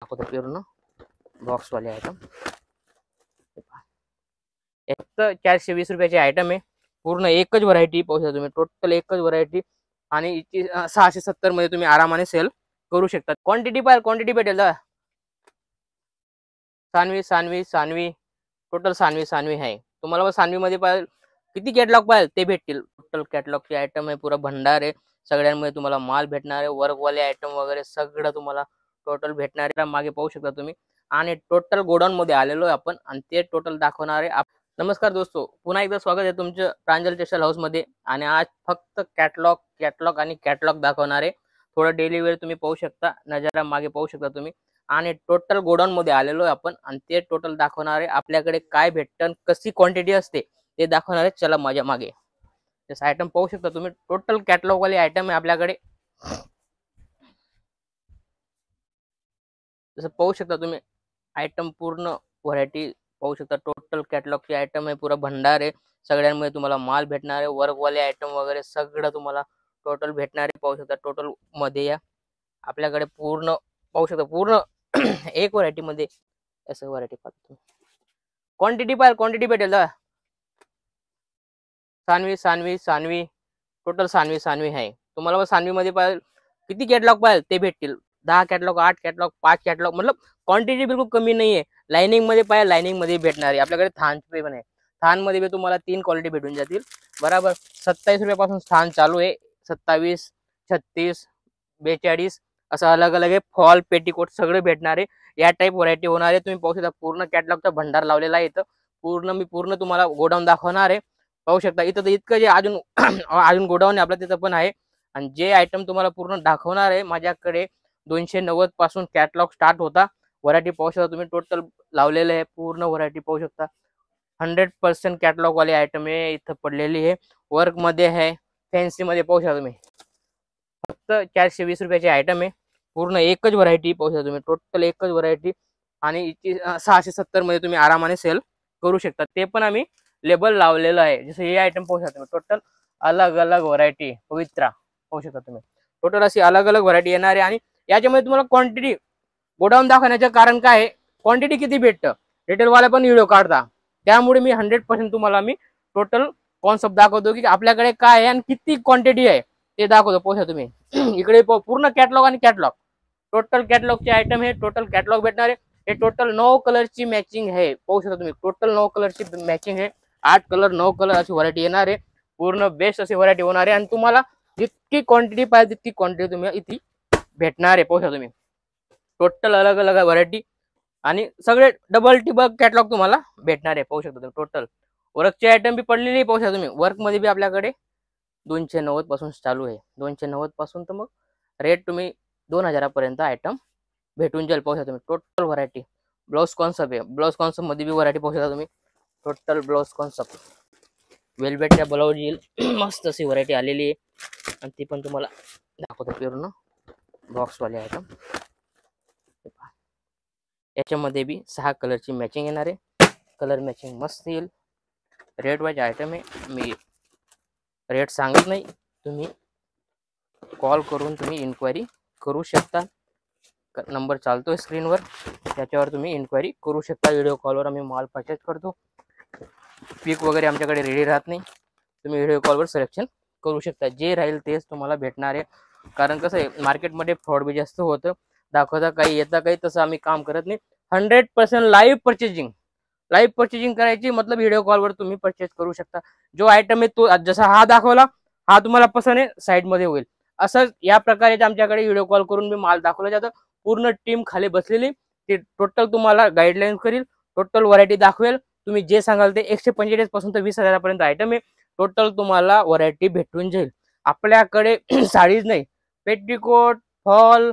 दाखवतो पूर्ण बॉक्सवाले आयटम. फक्त 420 रुपयाचे आयटम आहे. पूर्ण एकच व्हरायटी पाहू शकता तुम्ही. टोटल एकच व्हरायटी आणि 670 मध्ये तुम्ही आरामाने सेल करू शकता. क्वांटिटी पाहिजे क्वांटिटी भेटेल. सानवी सानवी सानवी टोटल सानवी आहे. तुम्हाला सानवी मध्ये पाहिजे किती कॅटलॉग पाहिजे ते भेटतील. टोटल कॅटलॉगचे आयटम आहे. पुरा भंडार आहे. सगळ्यांमध्ये तुम्हाला माल भेटणार आहे. वर्कवाले आयटम वगैरे सगळं तुम्हाला टोटल भेटणार आहे. मागे पाहू शकता तुम्ही. आणि टोटल गोडाऊन मध्ये आलेलो आहे आपण आणि ते टोटल दाखवणार आहे. नमस्कार दोस्तों, पुन्हा एकदा स्वागत आहे तुमचं प्रांजल टेक्सटाईल हाऊस मध्ये. आणि आज फक्त कॅटलॉग आणि कॅटलॉग दाखवणार आहे. थोडं डेली वेअर तुम्ही पाहू शकता. नजारा मागे पाहू शकता तुम्ही. आणि टोटल गोडाऊन मध्ये आलेलो आहे आपण आणि ते टोटल दाखवणार आहे. आपल्याकडे काय भेटतं, कशी क्वांटिटी असते ते दाखवणार आहे. चला माझ्या मागे. जसं आयटम पाहू शकता तुम्ही. टोटल कॅटलॉग वाले आयटम आहे आपल्याकडे. जसं पाहू शकता तुम्ही आयटम पूर्ण व्हरायटी पाहू शकता. टोटल कॅटलॉगचे आयटम आहे. पुरा भंडार आहे. सगळ्यांमध्ये तुम्हाला माल भेटणार आहे. वर्कवाले आयटम वगैरे सगळं तुम्हाला टोटल भेटणार आहे. पाहू शकता टोटल मध्ये या आपल्याकडे पूर्ण पाहू शकता. पूर्ण एक व्हरायटी मध्ये असं व्हरायटी पाहतो. क्वांटिटी पाहिजे क्वांटिटी भेटेल. सानवी टोटल सानवी आहे. तुम्हाला सानवी मध्ये पाहिजे किती कॅटलॉग पाहिजे ते भेटतील. 10 कॅटलॉग 8 कॅटलॉग 5 कॅटलॉग मतलब क्वांटिटी बिलकुल कमी नाहीये. लाइनिंग मध्ये पाहिजे लाइनिंग मध्ये भेटणार आहे. आपल्याकडे थान पण आहे. थान मध्ये तुम्हाला 3 क्वालिटी भेटून जातील. बरोबर 27 रुपयापासून थान चालू आहे. 27 36 42 असं अलग अलग आहे. फॉल पेटीकोट सगळे भेटणार आहे. या टाइप व्हरायटी होणार आहे. तुम्ही पाहू शकता पूर्ण कॅटलॉगचा भंडार लावलेला आहे. इथं पूर्ण तुम्हाला गोडाऊन दाखवणार आहे. पाहू शकता इथं तर इतकं जे अजून अजून गोडाऊन आहे आपलं तिथं पण आहे. आणि जे आयटम तुम्हाला पूर्ण दाखवणार आहे माझ्याकडे 290 पासून कॅटलॉग स्टार्ट होता. व्हरायटी पाहू शकता तुम्ही. टोटल लावलेले आहे. पूर्ण व्हरायटी पाहू शकता. 100% कॅटलॉग वाले आयटम आहे इथं पडलेली आहे. वर्क मध्ये आहे. फॅन्सी मध्ये पाहू शकता तुम्ही. फक्त 420 रुपयाचे आयटम आहे. पूर्ण एकच व्हरायटी पाहू शकता तुम्ही. टोटल एकच व्हरायटी आणि 670 मध्ये तुम्ही आरामाने सेल करू शकता. ते पण आम्ही लेबल लावलेलं आहे. जसं हे आयटम पाहू शकता तुम्ही. टोटल अलग अलग व्हरायटी पवित्रा पाहू शकता तुम्ही. टोटल अशी अलग अलग व्हरायटी येणार आहे. आणि याच्यामध्ये तुम्हाला क्वांटिटी गोडाऊन दाखवण्याचं कारण काय आहे, क्वांटिटी किती भेटतं रिटेलवाले पण व्हिडिओ काढता. त्यामुळे मी 100% तुम्हाला मी टोटल कॉन्सेप्ट दाखवतो की आपल्याकडे काय आहे आणि किती क्वांटिटी आहे ते दाखवतो. पाहू शकता तुम्ही. इकडे पूर्ण कॅटलॉग आणि कॅटलॉग टोटल कॅटलॉगचे आयटम आहे. टोटल कॅटलॉग भेटणार आहे. हे टोटल 9 कलरची मॅचिंग आहे. पाहू शकता तुम्ही. टोटल 9 कलरची मॅचिंग आहे. 8 कलर 9 कलर अशी व्हरायटी येणार आहे. पूर्ण बेस्ट अशी व्हरायटी होणार आहे. आणि तुम्हाला जितकी क्वांटिटी पाहिजे तितकी क्वांटिटी तुम्ही इथे भेटणार आहे. पाहू शकता तुम्ही. टोटल अलग अलग व्हरायटी आणि सगळे डबल टिबल कॅटलॉग तुम्हाला भेटणार आहे. पाहू शकता तुम्ही. टोटल वर्कचे आयटम बी पडलेली पाहू शकता तुम्ही. वर्क मध्ये बी आपल्याकडे 290 पासून चालू आहे. 290 पासून तर मग रेट तुम्ही 2000 पर्यंत आयटम भेटून जाईल. पाहू शकता तुम्ही. टोटल व्हरायटी ब्लाउज कॉन्सेप्ट आहे. ब्लाउज कॉन्सेप्ट मध्ये बी व्हरायटी पाहू शकता तुम्ही. टोटल ब्लाउज कॉन्सेप्ट वेलवेटच्या ब्लाउज येईल. मस्त अशी व्हरायटी आलेली आहे. आणि ती पण तुम्हाला दाखवतो पूर्ण बॉक्सवाले आयटम. याच्यामध्ये बी 6 कलरची मॅचिंग येणार आहे. कलर मॅचिंग मस्त येईल. रेट वाईज आयटम आहे. मी रेट सांगत नाही. तुम्ही कॉल करून तुम्ही इन्क्वायरी करू शकता. नंबर चालतोय स्क्रीनवर. त्याच्यावर तुम्ही इन्क्वायरी करू शकता. व्हिडिओ कॉलवर आम्ही माल परचेस करतो. पिक वगैरे आमच्याकडे रेडी राहत नाही. तुम्ही व्हिडिओ कॉलवर सिलेक्शन करू शकता. जे राहील तेच तुम्हाला भेटणार आहे. कारण कसं आहे मार्केटमध्ये फ्रॉड बी जास्त होतं. दाखवता काही येता काही, तसं आम्ही काम करत नाही. 100% लाईव्ह परचेजिंग करायची मतलब व्हिडिओ कॉलवर तुम्ही परचेस करू शकता. जो आयटम आहे तो जसा हा दाखवला हा तुम्हाला पसंत आहे साईड मध्ये होईल. असं या प्रकारे आमच्याकडे व्हिडिओ कॉल करून मी माल दाखवला जातं. पूर्ण टीम खाली बसलेली ती टोटल तुम्हाला गाईडलाईन करील. टोटल व्हरायटी दाखवेल. तुम्ही जे सांगाल ते 145 पासून तर 20,000 पर्यंत आयटम आहे. टोटल तुम्हाला व्हरायटी भेटून जाईल. आपल्याकडे साडीज नाही, पेटीकोट फॉल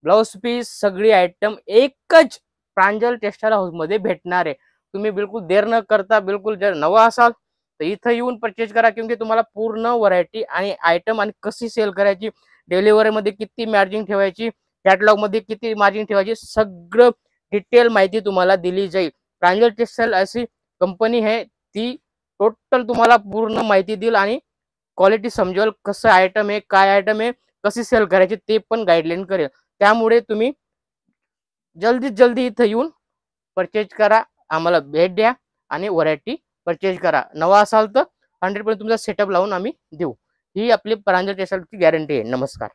ब्लाउज पीस सगळी आयटम एकच प्रांजल टेक्सटाईल हाऊस मध्ये भेटणार आहे. तुम्ही बिलकुल देर न करता बिलकुल जर नवा असाल तर इथं येऊन परचेज करा. क्योंकि तुम्हाला पूर्ण व्हरायटी आणि आयटम आणि कशी सेल करायची, डिलिव्हरी मध्ये किती मार्जिन ठेवायची, कॅटलॉग मध्ये किती मार्जिन ठेवायची, सगळं डिटेल माहिती तुम्हाला दिली जाईल. प्रांजल टेक्सटाईल अशी कंपनी आहे ती टोटल तुम्हाला पूर्ण माहिती देईल आणि क्वालिटी समजेल. कसं आयटम आहे, काय आयटम आहे, कशी सेल करायची ते पण गाईडलाईन करेल. त्यामुळे तुम्ही जल्दीत जल्दी इथं येऊन परचेज करा, आम्हाला भेट द्या आणि व्हरायटी परचेज करा. नवा असाल तर 100% तुमचा सेटअप लावून आम्ही देऊ. ही आपली प्रांजळ टेक्सटाईलची गॅरंटी आहे. नमस्कार.